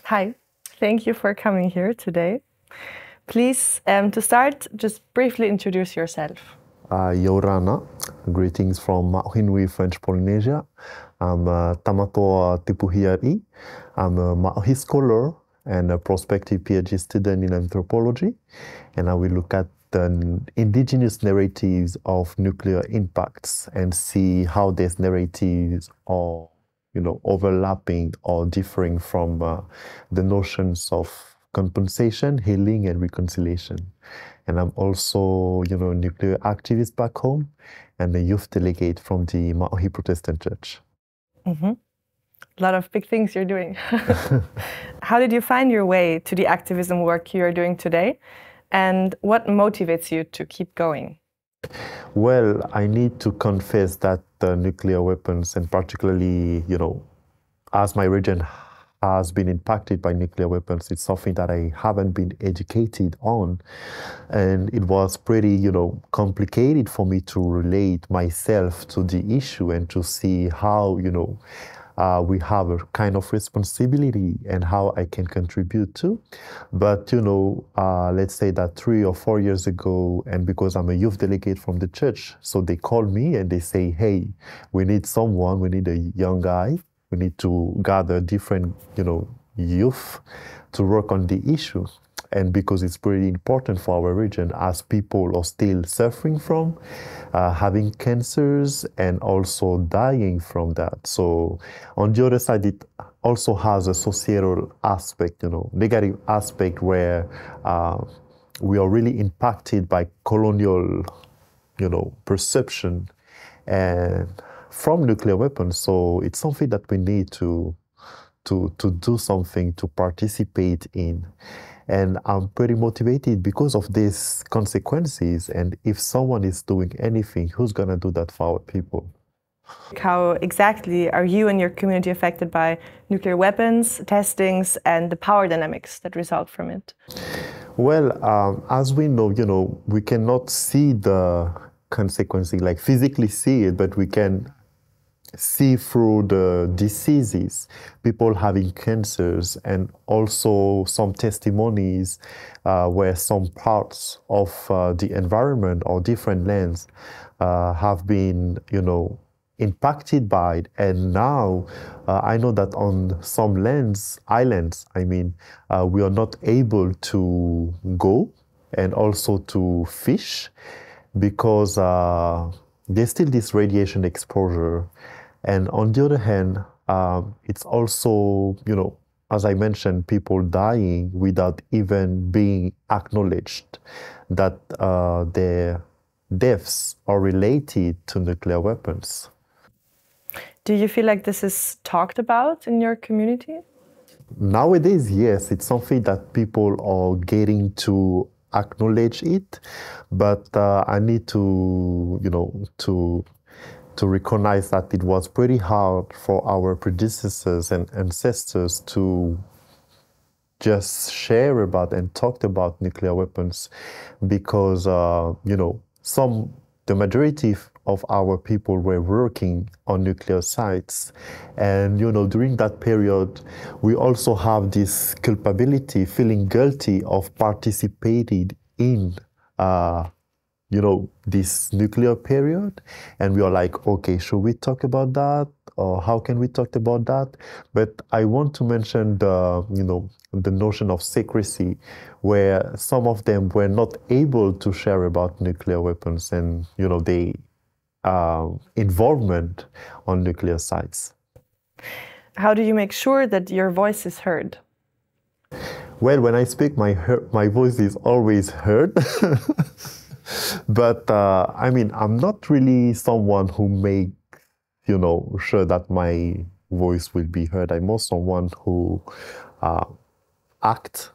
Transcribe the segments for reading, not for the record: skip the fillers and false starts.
Hi, thank you for coming here today. Please, to start, just briefly introduce yourself. Yorana, greetings from Maohinui, French Polynesia. I'm Tamatoa Tipuhiari. I'm a Maohi scholar and a prospective PhD student in anthropology. And I will look at the indigenous narratives of nuclear impacts and see how these narratives are, overlapping or differing from the notions of compensation, healing, and reconciliation. And I'm also, a nuclear activist back home and a youth delegate from the Maohi Protestant Church. A lot of big things you're doing. How did you find your way to the activism work you're doing today? And what motivates you to keep going? Well, I need to confess that nuclear weapons, and particularly, as my region has been impacted by nuclear weapons, it's something that I haven't been educated on. And it was pretty, complicated for me to relate myself to the issue and to see how, we have a kind of responsibility and how I can contribute to. But, let's say that 3 or 4 years ago, and because I'm a youth delegate from the church, so they call me and they say, hey, we need someone, we need a young guy, we need to gather different, youth to work on the issue. And because it's pretty important for our region, as people are still suffering from having cancers and also dying from that. So on the other side, it also has a societal aspect, negative aspect where we are really impacted by colonial, perception and from nuclear weapons. So it's something that we need to do something to participate in. And I'm pretty motivated because of these consequences. And if someone is doing anything, who's going to do that for our people? How exactly are you and your community affected by nuclear weapons, testings, and the power dynamics that result from it? Well, as we know, we cannot see the consequences, like physically see it, but we can see through the diseases, people having cancers, and also some testimonies where some parts of the environment or different lands have been, impacted by it. And now I know that on some islands, we are not able to go and also to fish because there's still this radiation exposure. And on the other hand, it's also, as I mentioned, people dying without even being acknowledged that their deaths are related to nuclear weapons. Do you feel like this is talked about in your community? Nowadays, yes, it's something that people are getting to acknowledge it, but I need to, to recognize that it was pretty hard for our predecessors and ancestors to just share about and talk about nuclear weapons because, the majority of our people were working on nuclear sites. And, during that period, we also have this culpability, feeling guilty of participating in this nuclear period. And we are like, okay, should we talk about that? Or how can we talk about that? But I want to mention the notion of secrecy, where some of them were not able to share about nuclear weapons and, they involvement on nuclear sites. How do you make sure that your voice is heard? Well, when I speak, my voice is always heard. But I'm not really someone who makes, sure that my voice will be heard. I'm more someone who acts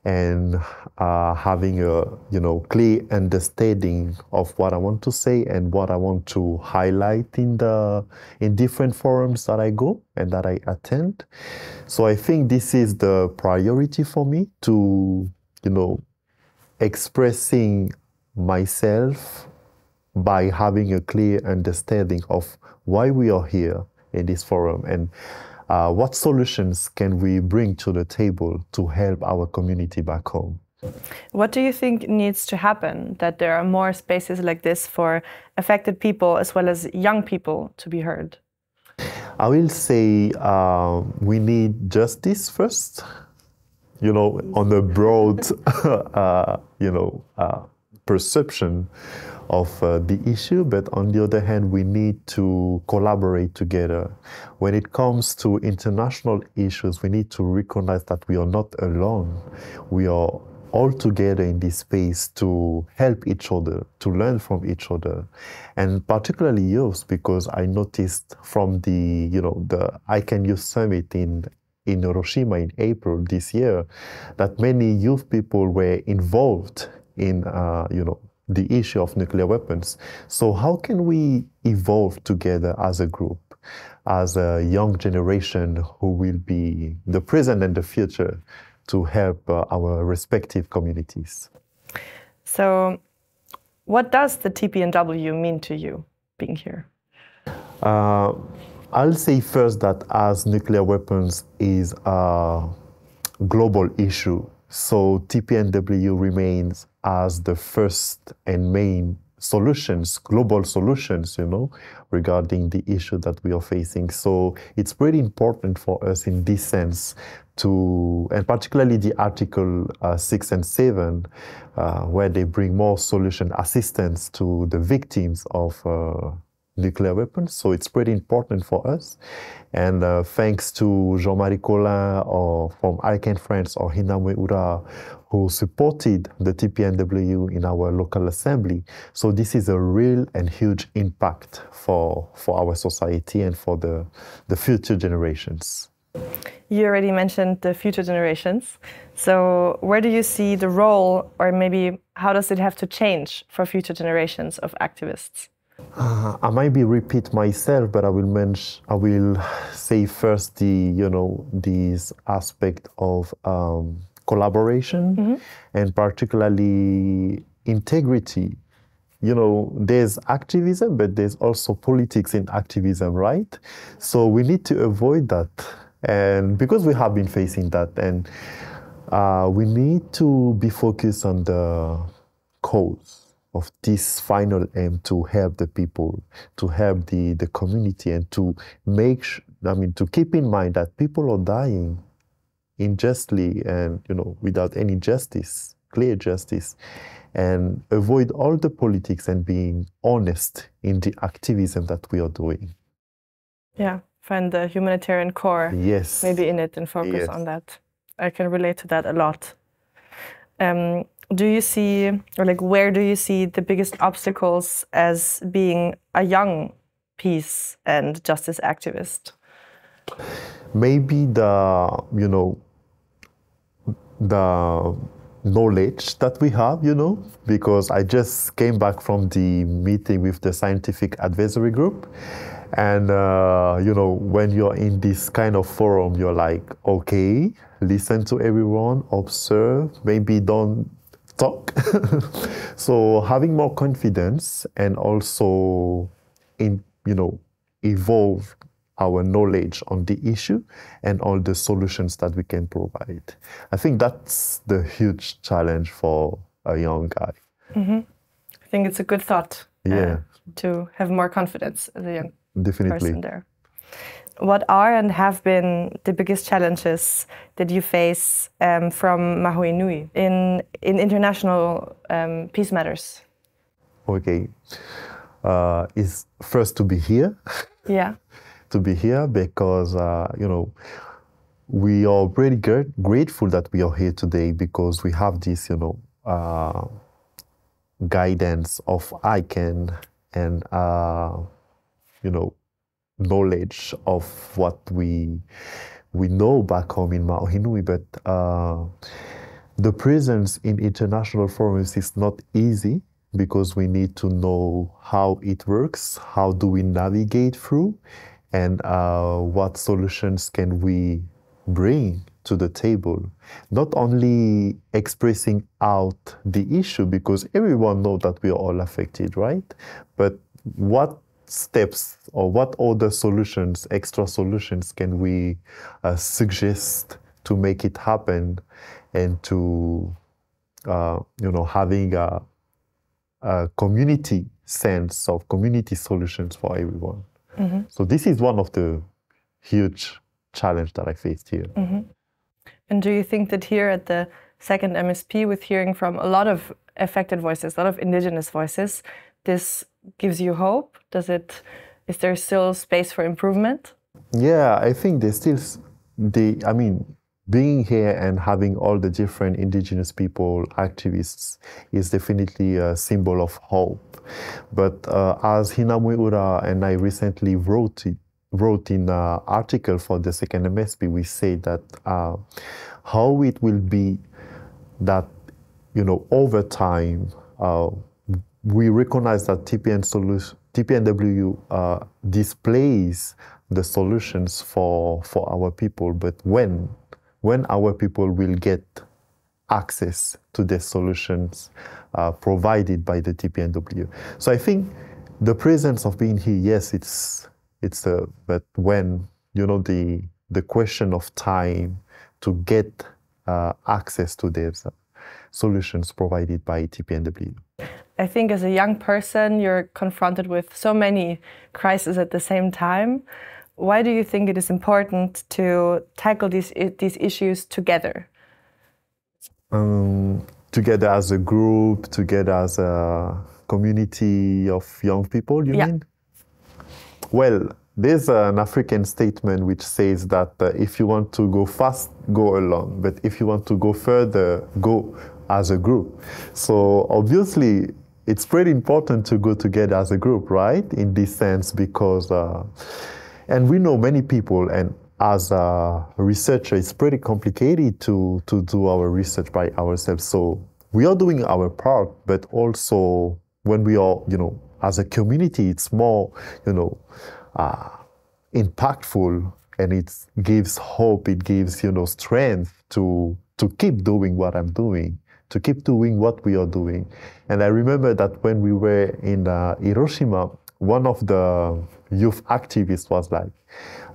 and having a, clear understanding of what I want to say and what I want to highlight in different forums that I go and that I attend. So I think this is the priority for me to, expressing myself by having a clear understanding of why we are here in this forum. And what solutions can we bring to the table to help our community back home? What do you think needs to happen that there are more spaces like this for affected people as well as young people to be heard? I will say we need justice first, on the broad, perception of the issue, but on the other hand, we need to collaborate together. When it comes to international issues, we need to recognize that we are not alone. We are all together in this space to help each other, to learn from each other, and particularly youth, because I noticed from the ICANN Youth Summit in Hiroshima in April this year that many youth people were involved in the issue of nuclear weapons. So how can we evolve together as a group, as a young generation who will be the present and the future to help our respective communities? So what does the TPNW mean to you, being here? I'll say first that as nuclear weapons is a global issue, so TPNW remains as the first and main solutions, global solutions, regarding the issue that we are facing. So it's pretty important for us in this sense and particularly the Article 6 and 7, where they bring more solution assistance to the victims of nuclear weapons. So it's pretty important for us. And thanks to Jean-Marie Collin from ICANN France or Hinamwe Ura, who supported the TPNW in our local assembly. So this is a real and huge impact for our society and for the future generations. You already mentioned the future generations. So where do you see the role, or maybe how does it have to change for future generations of activists? I might repeat myself, but I will say first this aspect of collaboration and particularly integrity. There's activism, but there's also politics in activism, right? So we need to avoid that, and because we have been facing that, and we need to be focused on the cause of this final aim to help the people, to help the community, and to to keep in mind that people are dying unjustly and, without any justice, clear justice, and avoid all the politics and being honest in the activism that we are doing. Yeah, find the humanitarian core maybe in it and focus on that. I can relate to that a lot. Do you see, or where do you see the biggest obstacles as being a young peace and justice activist? Maybe the knowledge that we have, because I just came back from the meeting with the scientific advisory group. And, when you're in this kind of forum, you're like, okay, listen to everyone, observe, maybe don't talk. So having more confidence and also evolve our knowledge on the issue and all the solutions that we can provide. I think that's the huge challenge for a young guy. I think it's a good thought to have more confidence as a young person there. What are and have been the biggest challenges that you face from Maui Nui in international peace matters? Okay, is first to be here. Yeah. To be here because we are very grateful that we are here today because we have this guidance of ICANN and knowledge of what we know back home in Maui Nui, but the presence in international forums is not easy because we need to know how it works, how do we navigate through, and what solutions can we bring to the table. Not only expressing out the issue, because everyone knows that we are all affected, right? But what steps or what other solutions, extra solutions can we suggest to make it happen and to, having a community sense of community solutions for everyone. Mm-hmm. So this is one of the huge challenge that I faced here. Mm-hmm. And do you think that here at the second MSP, with hearing from a lot of affected voices, a lot of indigenous voices, this gives you hope? Is there still space for improvement? Yeah, I think there's still, being here and having all the different indigenous people, activists, is definitely a symbol of hope. But as Hinamwe Ura and I recently wrote in an article for the second MSP, we say that how it will be that, over time, we recognize that TPNW displays the solutions for our people, but when our people will get access to the solutions provided by the TPNW. So I think the presence of being here, yes, but when, the question of time to get access to these solutions provided by TPNW. I think as a young person, you're confronted with so many crises at the same time. Why do you think it is important to tackle these issues together? Together as a group, together as a community of young people, you mean? Well, there's an African statement which says that if you want to go fast, go alone. But if you want to go further, go as a group. So obviously, it's pretty important to go together as a group, right? In this sense, because, and we know many people, and as a researcher, it's pretty complicated to do our research by ourselves. So we are doing our part, but also when we are, as a community, it's more, impactful, and it gives hope, it gives, strength to keep doing what I'm doing, to keep doing what we are doing. And I remember that when we were in Hiroshima, one of the youth activists was like,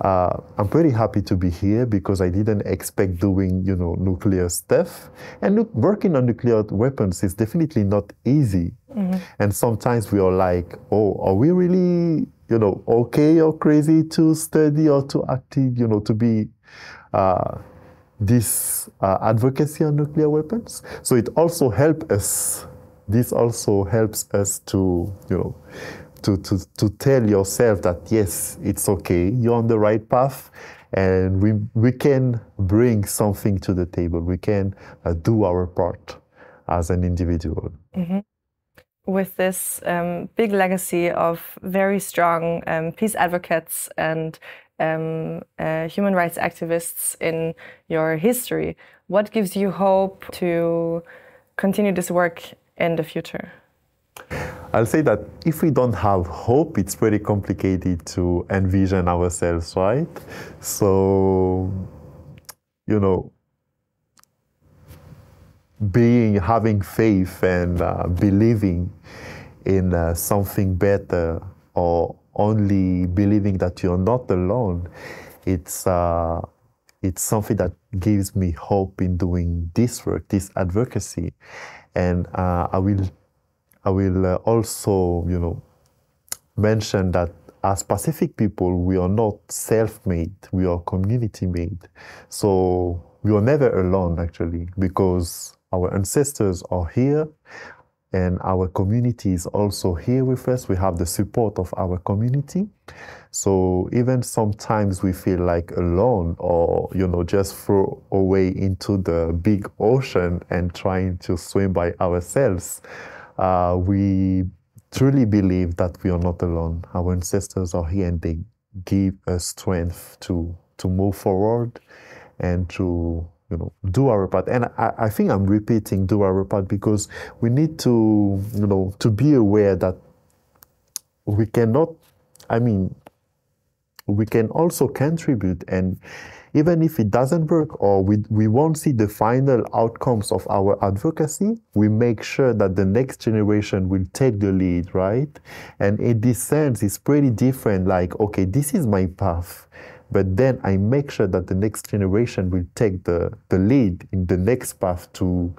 I'm pretty happy to be here because I didn't expect doing, nuclear stuff. And working on nuclear weapons is definitely not easy. Mm-hmm. And sometimes we are like, oh, are we really, okay or crazy to study or to active, to be this advocacy on nuclear weapons? So it also helps us. This also helps us to, to tell yourself that yes, it's okay, you're on the right path, and we can bring something to the table. We can do our part as an individual. Mm-hmm. With this big legacy of very strong peace advocates and human rights activists in your history, what gives you hope to continue this work in the future? I'll say that if we don't have hope, it's pretty complicated to envision ourselves, right? So, having faith and believing in something better, or only believing that you're not alone, it's something that gives me hope in doing this work, this advocacy. And I will also, mention that as Pacific people, we are not self-made, we are community-made. So we are never alone, actually, because our ancestors are here and our community is also here with us. We have the support of our community. So even sometimes we feel like alone, or, just throw away into the big ocean and trying to swim by ourselves, we truly believe that we are not alone. Our ancestors are here and they give us strength to move forward and to do our part. And I think I'm repeating do our part because we need to, to be aware that we cannot, we can also contribute. And even if it doesn't work or we won't see the final outcomes of our advocacy, we make sure that the next generation will take the lead, right? And in this sense, it's pretty different. Like, okay, this is my path, but then I make sure that the next generation will take the lead in the next path to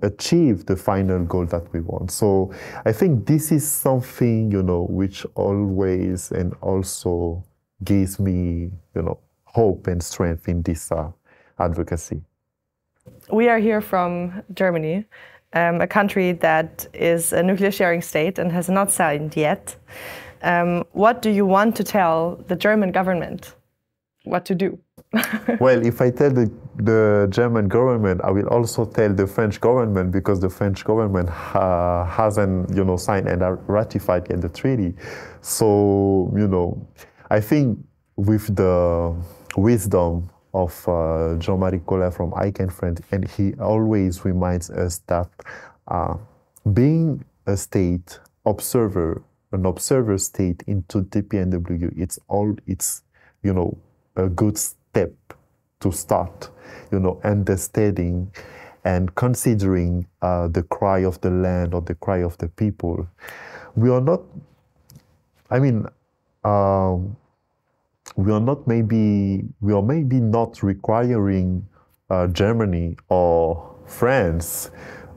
achieve the final goal that we want. So I think this is something, you know, which always and also gives me, you know, hope and strength in this advocacy. We are here from Germany, a country that is a nuclear sharing state and has not signed yet. What do you want to tell the German government what to do? Well, if I tell the German government, I will also tell the French government, because the French government hasn't, you know, signed and ratified yet the treaty. So, you know, I think with the wisdom of Jean-Marie Collet from ICANN, and he always reminds us that being a state observer, an observer state into DPNW, it's you know, a good step to start, you know, understanding and considering the cry of the land or the cry of the people. We are not, I mean, we are maybe not requiring Germany or France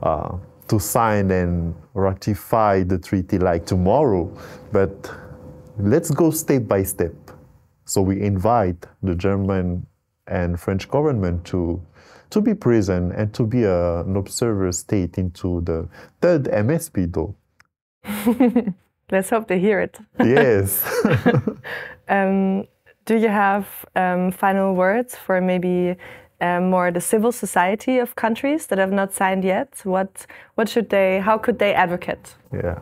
to sign and ratify the treaty like tomorrow, but let's go step by step. So we invite the German and French government to be present and to be an observer state into the third MSP, though. Let's hope they hear it. Yes. Do you have final words for maybe more the civil society of countries that have not signed yet? How could they advocate? Yeah,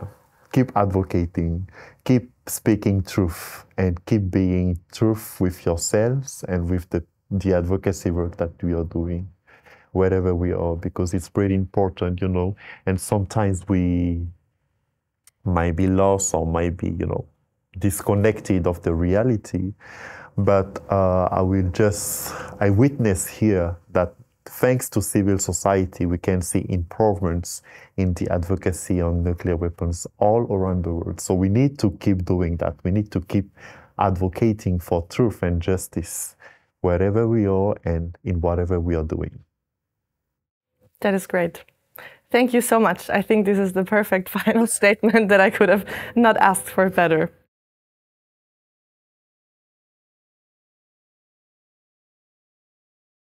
keep advocating, keep speaking truth, and keep being truth with yourselves and with the advocacy work that we are doing, wherever we are, because it's pretty important, you know, and sometimes we might be lost or might be, you know, disconnected of the reality. But I witness here that thanks to civil society, we can see improvements in the advocacy on nuclear weapons all around the world. So we need to keep doing that. We need to keep advocating for truth and justice wherever we are and in whatever we are doing. That is great. Thank you so much. I think this is the perfect final statement that I could have not asked for better.